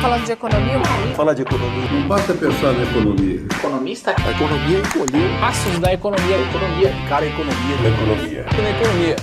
falando de economia. Fala de economia. Não basta pensar na economia. Economista. A economia encolheu. Passos da economia. Cara, economia. Na economia.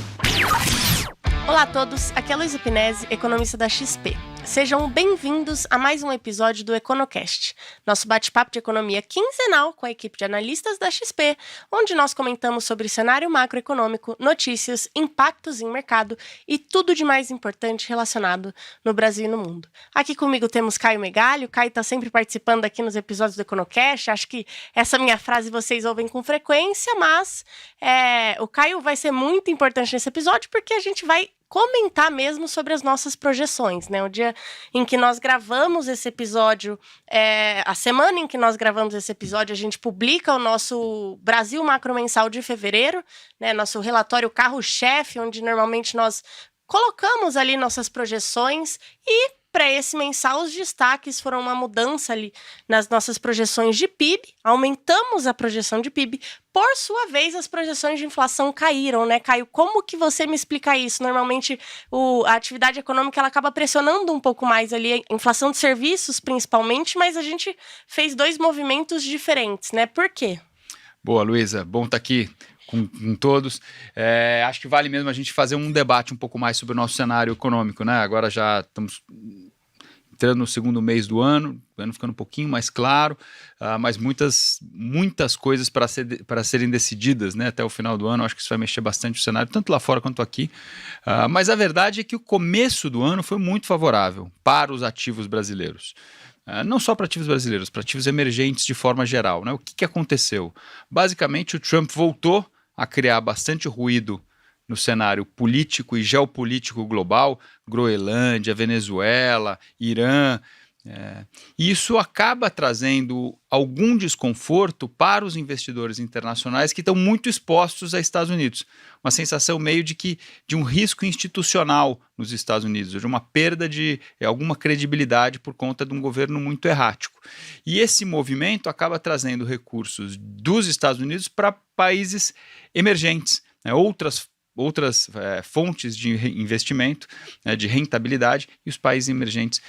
Olá a todos, aqui é Luísa Pinesi, economista da XP. Sejam bem-vindos a mais um episódio do EconoCast, nosso bate-papo de economia quinzenal com a equipe de analistas da XP, onde nós comentamos sobre cenário macroeconômico, notícias, impactos em mercado e tudo de mais importante relacionado no Brasil e no mundo. Aqui comigo temos Caio Megalli, o Caio está sempre participando aqui nos episódios do EconoCast, acho que essa minha frase vocês ouvem com frequência, mas o Caio vai ser muito importante nesse episódio porque a gente vai comentar mesmo sobre as nossas projeções, né? O dia em que nós gravamos esse episódio, a semana em que nós gravamos esse episódio, a gente publica o nosso Brasil Macro Mensal de fevereiro, né? Nosso relatório carro-chefe, onde normalmente nós colocamos ali nossas projeções e para esse mensal, os destaques foram uma mudança ali nas nossas projeções de PIB, aumentamos a projeção de PIB, por sua vez as projeções de inflação caíram, né, Caio? Como que você me explica isso? Normalmente a atividade econômica ela acaba pressionando um pouco mais ali, a inflação de serviços principalmente, mas a gente fez dois movimentos diferentes, né? Por quê? Boa, Luísa, bom estar aqui com todos. Acho que vale mesmo a gente fazer um debate um pouco mais sobre o nosso cenário econômico, né? Agora já estamos entrando no segundo mês do ano, o ano ficando um pouquinho mais claro, mas muitas coisas para serem decididas, né, até o final do ano. Acho que isso vai mexer bastante o cenário, tanto lá fora quanto aqui. Mas a verdade é que o começo do ano foi muito favorável para os ativos brasileiros. Não só para ativos brasileiros, para ativos emergentes de forma geral, né? O que aconteceu? Basicamente, o Trump voltou a criar bastante ruído no cenário político e geopolítico global, Groenlândia, Venezuela, Irã. E isso acaba trazendo algum desconforto para os investidores internacionais que estão muito expostos aos Estados Unidos. Uma sensação meio de um risco institucional nos Estados Unidos, de uma perda de alguma credibilidade por conta de um governo muito errático. E esse movimento acaba trazendo recursos dos Estados Unidos para países emergentes, né, outras fontes de investimento, de rentabilidade, e os países emergentes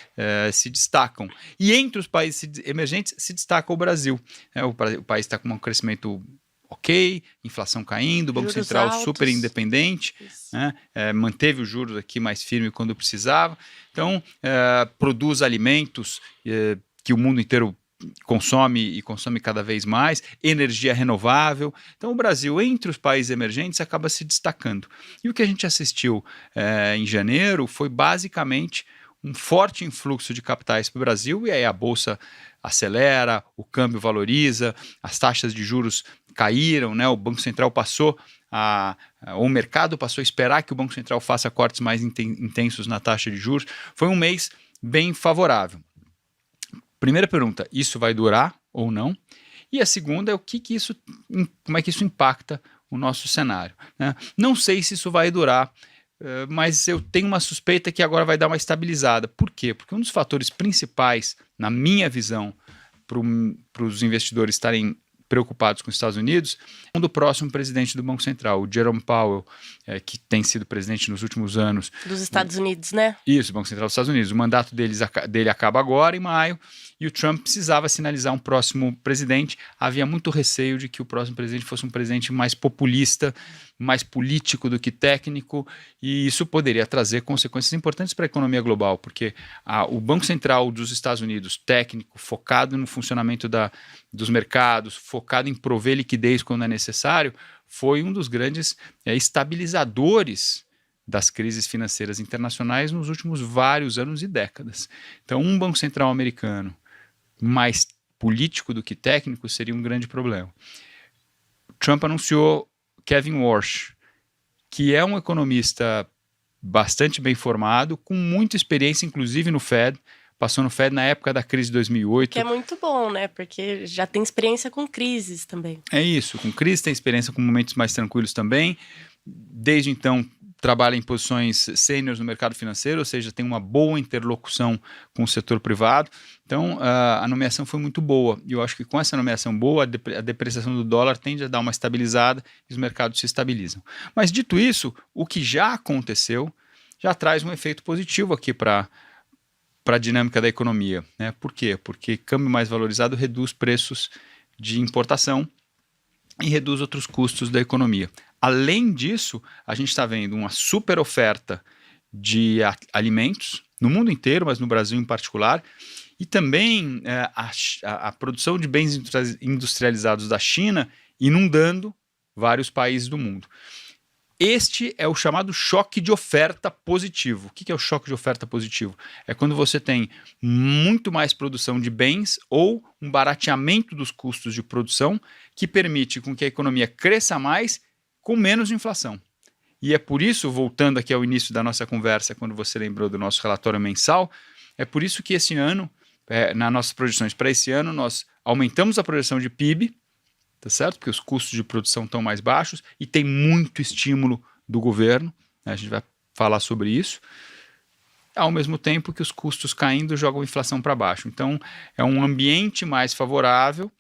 se destacam. E entre os países emergentes se destaca o Brasil. O país está com um crescimento ok, inflação caindo, o Banco Juros Central altos. super independente, né, manteve os juros aqui mais firme quando precisava. Então, produz alimentos que o mundo inteiro consome cada vez mais, energia renovável. Então o Brasil, entre os países emergentes, acaba se destacando. E o que a gente assistiu em janeiro foi basicamente um forte influxo de capitais para o Brasil, e aí a Bolsa acelera, o câmbio valoriza, as taxas de juros caíram, né? O Banco Central o mercado passou a esperar que o Banco Central faça cortes mais intensos na taxa de juros. Foi um mês bem favorável. Primeira pergunta, isso vai durar ou não? E a segunda é como é que isso impacta o nosso cenário, né? Não sei se isso vai durar, mas eu tenho uma suspeita que agora vai dar uma estabilizada. Por quê? Porque um dos fatores principais, na minha visão, para os investidores estarem preocupados com os Estados Unidos, é do próximo presidente do Banco Central, o Jerome Powell, que tem sido presidente nos últimos anos. Dos Estados Unidos, né? Isso, Banco Central dos Estados Unidos. O mandato dele acaba agora, em maio, e o Trump precisava sinalizar um próximo presidente. Havia muito receio de que o próximo presidente fosse um presidente mais populista, mais político do que técnico, e isso poderia trazer consequências importantes para a economia global, porque o Banco Central dos Estados Unidos, técnico, focado no funcionamento dos mercados, focado em prover liquidez quando é necessário, foi um dos grandes estabilizadores das crises financeiras internacionais nos últimos vários anos e décadas. Então, um Banco Central americano mais político do que técnico seria um grande problema. Trump anunciou Kevin Warsh, que é um economista bastante bem formado, com muita experiência, inclusive no Fed, passou no Fed na época da crise de 2008. Que é muito bom, né? Porque já tem experiência com crises também. É isso, com crise, tem experiência com momentos mais tranquilos também. Desde então, trabalha em posições sêniores no mercado financeiro, ou seja, tem uma boa interlocução com o setor privado. Então, a nomeação foi muito boa. E eu acho que com essa nomeação boa, a depreciação do dólar tende a dar uma estabilizada e os mercados se estabilizam. Mas, dito isso, o que já aconteceu já traz um efeito positivo aqui para para a dinâmica da economia, né? Por quê? Porque câmbio mais valorizado reduz preços de importação e reduz outros custos da economia. Além disso, a gente está vendo uma super oferta de alimentos no mundo inteiro, mas no Brasil em particular, e também a produção de bens industrializados da China inundando vários países do mundo. Este é o chamado choque de oferta positivo. O que é o choque de oferta positivo? É quando você tem muito mais produção de bens ou um barateamento dos custos de produção que permite com que a economia cresça mais com menos inflação. E é por isso, voltando aqui ao início da nossa conversa, quando você lembrou do nosso relatório mensal, é por isso que esse ano, nas nossas projeções para esse ano, nós aumentamos a projeção de PIB, tá certo? Porque os custos de produção estão mais baixos e tem muito estímulo do governo, né? A gente vai falar sobre isso, ao mesmo tempo que os custos caindo jogam a inflação para baixo. Então, é um ambiente mais favorável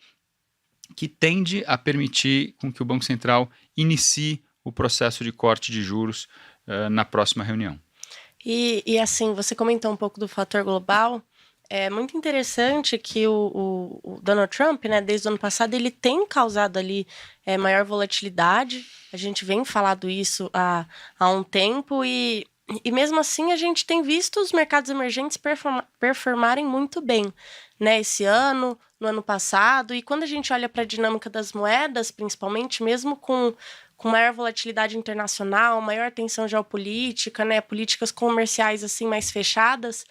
que tende a permitir com que o Banco Central inicie o processo de corte de juros na próxima reunião. E assim, você comentou um pouco do fator global. É muito interessante que o Donald Trump, né, desde o ano passado, ele tem causado ali maior volatilidade. A gente vem falando isso há um tempo e mesmo assim a gente tem visto os mercados emergentes performarem muito bem, né, esse ano, no ano passado. E quando a gente olha para a dinâmica das moedas, principalmente, mesmo com maior volatilidade internacional, maior tensão geopolítica, né, políticas comerciais assim mais fechadas,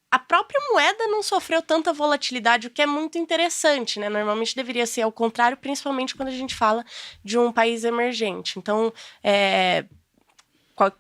a própria moeda não sofreu tanta volatilidade, o que é muito interessante, né? Normalmente deveria ser ao contrário, principalmente quando a gente fala de um país emergente. Então,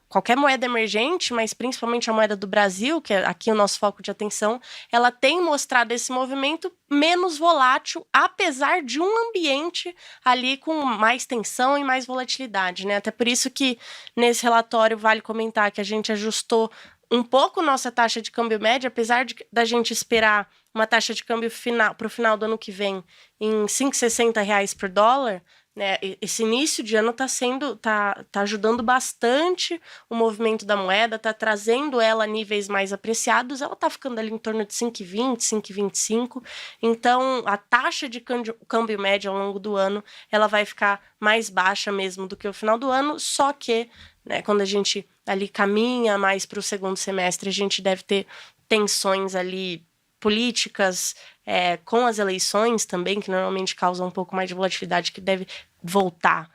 qualquer moeda emergente, mas principalmente a moeda do Brasil, que é aqui o nosso foco de atenção, ela tem mostrado esse movimento menos volátil, apesar de um ambiente ali com mais tensão e mais volatilidade, né? Até por isso que nesse relatório vale comentar que a gente ajustou um pouco nossa taxa de câmbio média, apesar da gente esperar uma taxa de câmbio para o final do ano que vem em R$ 5,60 por dólar, né? Esse início de ano tá ajudando bastante o movimento da moeda, está trazendo ela a níveis mais apreciados, ela está ficando ali em torno de 5,20, 5,25, então a taxa de câmbio média ao longo do ano, ela vai ficar mais baixa mesmo do que o final do ano, só que, né, quando a gente ali caminha mais para o segundo semestre, a gente deve ter tensões ali políticas, com as eleições também, que normalmente causam um pouco mais de volatilidade, que deve voltar,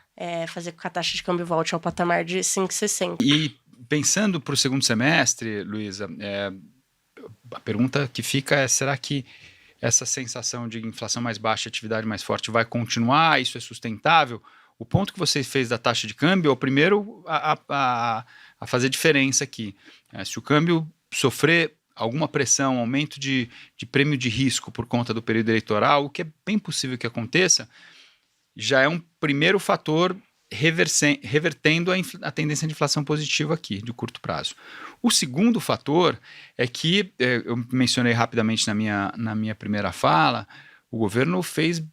fazer com que a taxa de câmbio volte ao patamar de 5,60. E pensando para o segundo semestre, Luísa, a pergunta que fica é, será que essa sensação de inflação mais baixa, atividade mais forte vai continuar? Isso é sustentável? O ponto que você fez da taxa de câmbio é o primeiro a fazer diferença aqui. Se o câmbio sofrer alguma pressão, aumento de prêmio de risco por conta do período eleitoral, o que é bem possível que aconteça, já é um primeiro fator revertendo a tendência de inflação positiva aqui, de curto prazo. O segundo fator é que, eu mencionei rapidamente na minha primeira fala, o governo fez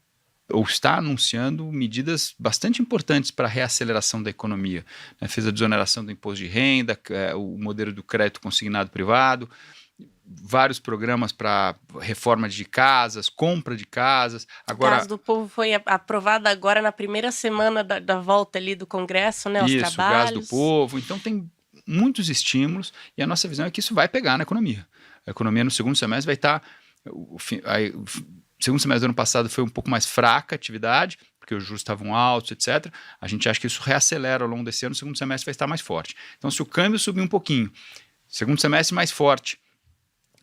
ou está anunciando medidas bastante importantes para a reaceleração da economia. Fez a desoneração do imposto de renda, o modelo do crédito consignado privado, vários programas para reforma de casas, compra de casas. Agora, o Gás do Povo foi aprovado agora na primeira semana da volta ali do Congresso, né, aos trabalhos. Isso, o Gás do Povo. Então tem muitos estímulos e a nossa visão é que isso vai pegar na economia. A economia no segundo semestre vai estar... O segundo semestre do ano passado foi um pouco mais fraca a atividade, porque os juros estavam altos, etc. A gente acha que isso reacelera ao longo desse ano, o segundo semestre vai estar mais forte. Então, se o câmbio subir um pouquinho, segundo semestre mais forte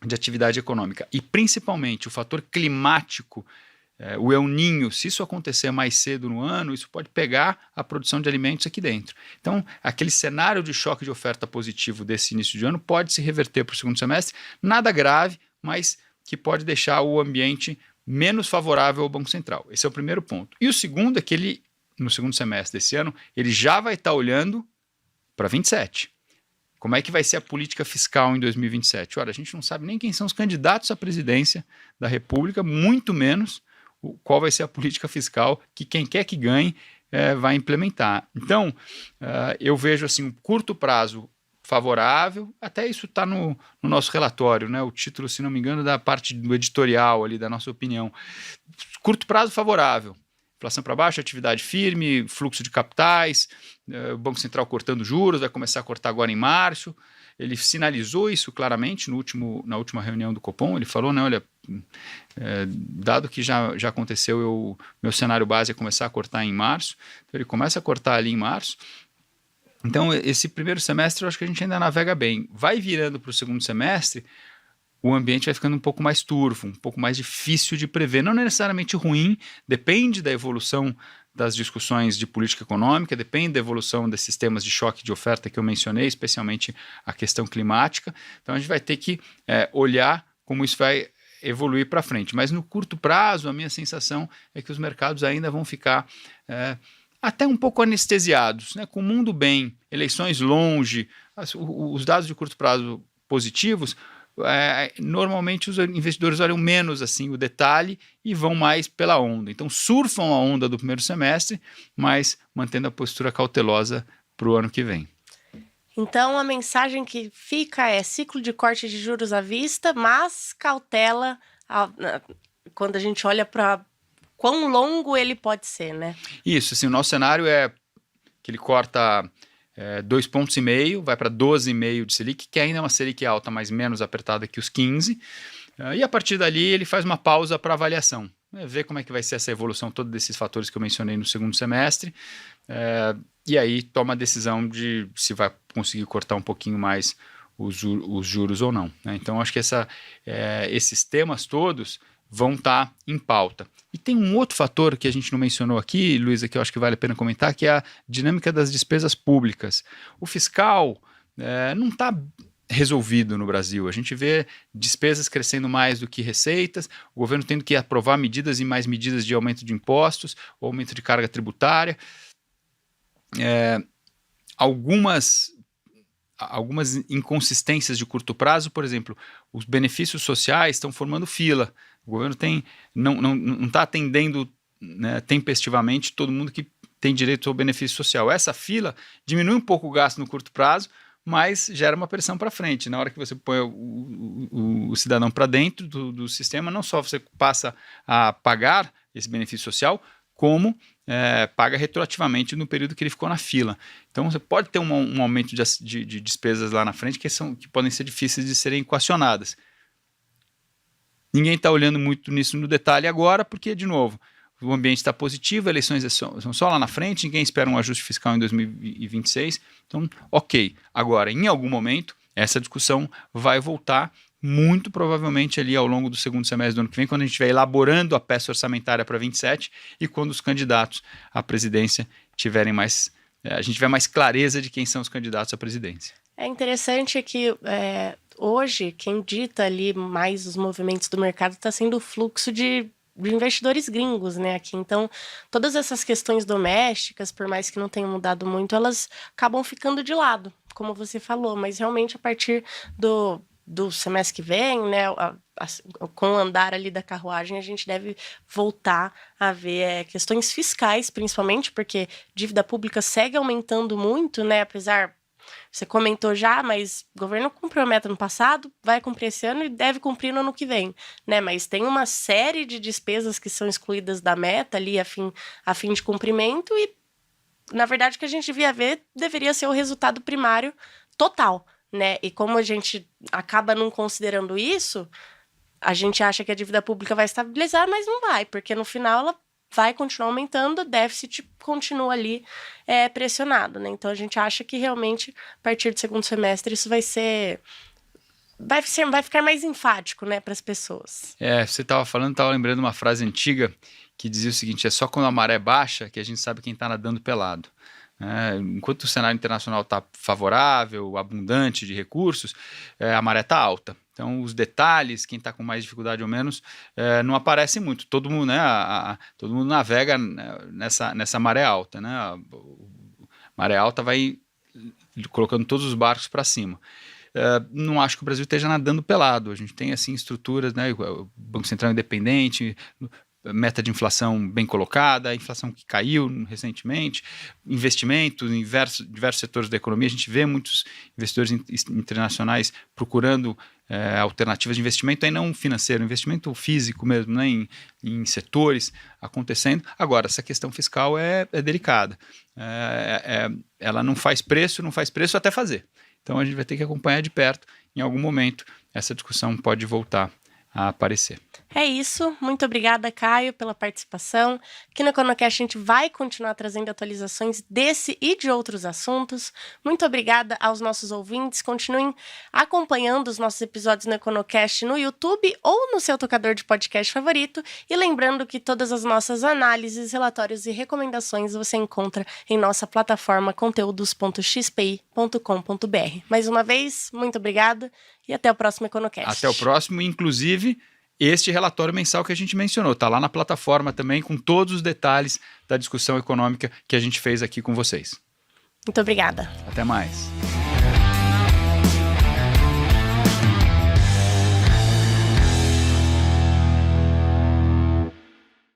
de atividade econômica, e principalmente o fator climático, o El Niño, se isso acontecer mais cedo no ano, isso pode pegar a produção de alimentos aqui dentro. Então, aquele cenário de choque de oferta positivo desse início de ano pode se reverter para o segundo semestre, nada grave, mas que pode deixar o ambiente menos favorável ao Banco Central. Esse é o primeiro ponto. E o segundo é que ele, no segundo semestre desse ano, ele já vai estar olhando para 27. Como é que vai ser a política fiscal em 2027? Ora, a gente não sabe nem quem são os candidatos à presidência da República, muito menos qual vai ser a política fiscal que quem quer que ganhe vai implementar. Então, eu vejo assim, um curto prazo favorável, até isso está no nosso relatório, né? O título, se não me engano, da parte do editorial ali, da nossa opinião. Curto prazo favorável, inflação para baixo, atividade firme, fluxo de capitais, o Banco Central cortando juros, vai começar a cortar agora em março. Ele sinalizou isso claramente na última reunião do Copom. Ele falou, né, olha, dado que já aconteceu, meu cenário base é começar a cortar em março, então ele começa a cortar ali em março. Então, esse primeiro semestre, eu acho que a gente ainda navega bem. Vai virando para o segundo semestre, o ambiente vai ficando um pouco mais turvo, um pouco mais difícil de prever. Não necessariamente ruim, depende da evolução das discussões de política econômica, depende da evolução desses temas de choque de oferta que eu mencionei, especialmente a questão climática. Então, a gente vai ter que olhar como isso vai evoluir para frente. Mas, no curto prazo, a minha sensação é que os mercados ainda vão ficar até um pouco anestesiados, né? Com o mundo bem, eleições longe, os dados de curto prazo positivos, normalmente os investidores olham menos assim o detalhe e vão mais pela onda. Então surfam a onda do primeiro semestre, mas mantendo a postura cautelosa para o ano que vem. Então a mensagem que fica é ciclo de corte de juros à vista, mas cautela quando a gente olha para quão longo ele pode ser, né? Isso, assim, o nosso cenário é que ele corta 2,5 pontos, vai para 12,5 de Selic, que ainda é uma Selic alta, mas menos apertada que os 15. E a partir dali ele faz uma pausa para avaliação, né? Ver como é que vai ser essa evolução, todos desses fatores que eu mencionei no segundo semestre. E aí toma a decisão de se vai conseguir cortar um pouquinho mais os juros ou não, né? Então acho que esses temas todos vão estar em pauta. E tem um outro fator que a gente não mencionou aqui, Luísa, que eu acho que vale a pena comentar, que é a dinâmica das despesas públicas. O fiscal não está resolvido no Brasil. A gente vê despesas crescendo mais do que receitas, o governo tendo que aprovar medidas e mais medidas de aumento de impostos, aumento de carga tributária. Algumas inconsistências de curto prazo, por exemplo, os benefícios sociais estão formando fila. O governo não está atendendo, né, tempestivamente todo mundo que tem direito ao benefício social. Essa fila diminui um pouco o gasto no curto prazo, mas gera uma pressão para frente. Na hora que você põe o cidadão para dentro do sistema, não só você passa a pagar esse benefício social, como paga retroativamente no período que ele ficou na fila. Então você pode ter um aumento de despesas lá na frente que podem ser difíceis de serem equacionadas. Ninguém está olhando muito nisso no detalhe agora, porque, de novo, o ambiente está positivo, eleições são só lá na frente, ninguém espera um ajuste fiscal em 2026. Então, ok. Agora, em algum momento, essa discussão vai voltar, muito provavelmente ali ao longo do segundo semestre do ano que vem, quando a gente estiver elaborando a peça orçamentária para 27 e quando os candidatos à presidência tiverem mais... a gente tiver mais clareza de quem são os candidatos à presidência. É interessante que hoje quem dita ali mais os movimentos do mercado está sendo o fluxo de investidores gringos, né, aqui. Então, todas essas questões domésticas, por mais que não tenham mudado muito, elas acabam ficando de lado, como você falou. Mas realmente a partir do semestre que vem, né, com o andar ali da carruagem, a gente deve voltar a ver questões fiscais, principalmente, porque dívida pública segue aumentando muito, né, apesar... Você comentou já, mas o governo cumpriu a meta no passado, vai cumprir esse ano e deve cumprir no ano que vem, né? Mas tem uma série de despesas que são excluídas da meta ali a fim de cumprimento e, na verdade, o que a gente devia ver deveria ser o resultado primário total, né? E como a gente acaba não considerando isso, a gente acha que a dívida pública vai estabilizar, mas não vai, porque no final ela vai continuar aumentando, o déficit continua ali pressionado, né? Então a gente acha que realmente, a partir do segundo semestre, isso vai ficar mais enfático, né, para as pessoas. Você estava lembrando uma frase antiga que dizia o seguinte: é só quando a maré baixa que a gente sabe quem está nadando pelado. Enquanto o cenário internacional está favorável, abundante de recursos, a maré está alta. Então, os detalhes, quem está com mais dificuldade ou menos, não aparecem muito. Todo mundo, né, todo mundo navega nessa maré alta, né? A maré alta vai colocando todos os barcos para cima. Não acho que o Brasil esteja nadando pelado. A gente tem assim estruturas, né, o Banco Central independente, meta de inflação bem colocada, a inflação que caiu recentemente, investimento em diversos setores da economia. A gente vê muitos investidores internacionais procurando alternativas de investimento, aí não financeiro, investimento físico mesmo, né, em setores acontecendo. Agora, essa questão fiscal é delicada. Ela não faz preço até fazer. Então a gente vai ter que acompanhar de perto. Em algum momento, essa discussão pode voltar a aparecer. É isso. Muito obrigada, Caio, pela participação. Aqui no EconoCast a gente vai continuar trazendo atualizações desse e de outros assuntos. Muito obrigada aos nossos ouvintes. Continuem acompanhando os nossos episódios no EconoCast no YouTube ou no seu tocador de podcast favorito. E lembrando que todas as nossas análises, relatórios e recomendações você encontra em nossa plataforma conteúdos.xpi.com.br. Mais uma vez, muito obrigada e até o próximo EconoCast. Até o próximo, inclusive este relatório mensal que a gente mencionou, está lá na plataforma também com todos os detalhes da discussão econômica que a gente fez aqui com vocês. Muito obrigada. Até mais.